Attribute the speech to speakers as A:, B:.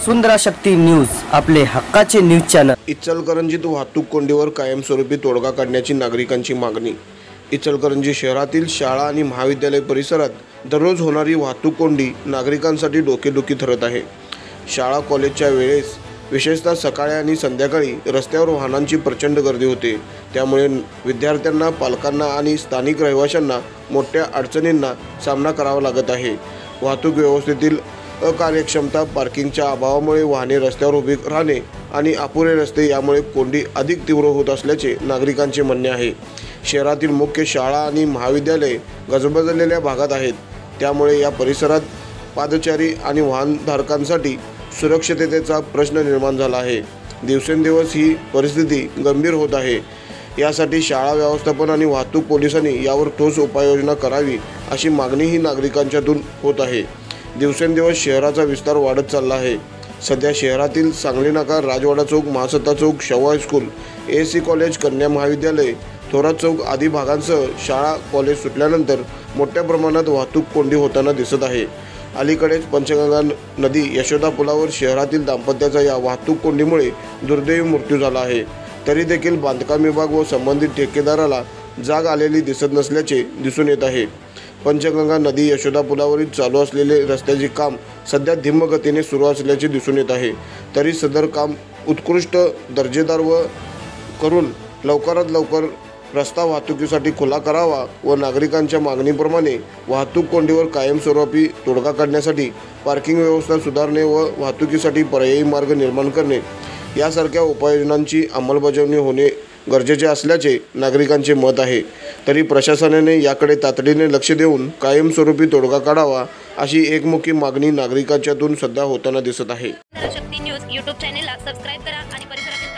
A: सुंदरा शक्ती news आपले हक्काचे news channel.
B: इचलकरंजीत वाहतूक कोंडीवर कायमस्वरूपी तोडगा काढण्याची नागरिकांची मागणी। इचलकरंजी शहरातील शाळा आणि महाविद्यालय परिसरात दररोज होणारी वाहतूक कोंडी नागरिकांसाठी डोकेदुखी ठरत आहे। शाळा कॉलेजच्या वेळेस विशेषतः सकाळी आणि संध्याकाळी रस्त्यावर वाहनांची प्रचंड गर्दी होते। त्यामुळे विद्यार्थ्यांना, पालकांना आणि स्थानिक रहिवाशांना मोठ्या अडचणींना सामना करावा लागत आहे। वाहतूक व्यवस्थेतील अकार्यक्षमता, पार्किंगच्या अभावामुळे वाहने रस्त्यावर उभी राहणे आणि अपुरे रस्ते यामुळे कोंडी अधिक तीव्र होत असल्याचे नागरिकांचे म्हणणे आहे। शहरातील मुख्य शाळा आणि महाविद्यालये गजबजलेल्या भागात आहेत, त्यामुळे या परिसरात पादचारी आणि वाहनधारकांसाठी सुरक्षिततेचा प्रश्न निर्माण झाला आहे। दिवसेंदिवस ही परिस्थिती गंभीर होत आहे। यासाठी शाळा व्यवस्थापन आणि वाहतूक पोलिसांनी यावर ठोस उपाययोजना करावी अशी मागणीही नागरिकांच्यातून होत आहे। दिवसेंदिवस शहराचा विस्तार वाढत चालला आहे। सध्या शहरातील सांगली नाका, राजवाडा चौक, महासत्ता चौक, शाहू हायस्कूल, एएससी कॉलेज, कन्या महाविद्यालय, थोरात चौक आदी भागांसह शाळा कॉलेज सुटल्यानंतर मोठ्या प्रमाणात वाहतूक कोंडी होताना दिसत आहे। अलीकडेच पंचगंगा नदी यशोदा पुलावर शहरातील दाम्पत्याचा या वाहतूक कोंडीमुळे दुर्दैवी मृत्यू झाला आहे। तरी देखील बांधकाम विभाग व संबंधित ठेकेदाराला जाग आलेली दिसत नसल्याचे दिसून येत आहे। पंचगंगा नदी यशोदा पुलावरील चालू असलेले रस्त्याचे काम सध्या धीम्य गतीने सुरू असल्याचे दिसून येत आहे। तरी सदर काम उत्कृष्ट दर्जेदार करून लवकरात लवकर रस्ता वाहतुकीसाठी खुला करावा व नागरिकांच्या मागणीप्रमाणे वाहतूक कोंडीवर कायमस्वरूपी तोडगा काढण्यासाठी पार्किंग व्यवस्था सुधारणे व वाहतुकीसाठी पर्यायी मार्ग निर्माण करणे यासारख्या उपाययोजनांची अंमलबजावणी होणे गरजेचे असल्याचे नागरिकांचे मत आहे। तरी प्रशासनाने याकडे तातडीने लक्ष देऊन कायमस्वरूपी तोडगा काढावा अशी एकमुखी मागणी नागरिकांच्यातून सध्या होताना दिसत आहे।
C: सुंदरा शक्ती न्यूज यूट्यूब चॅनेलला सबस्क्राइब करा आणि परिसरातील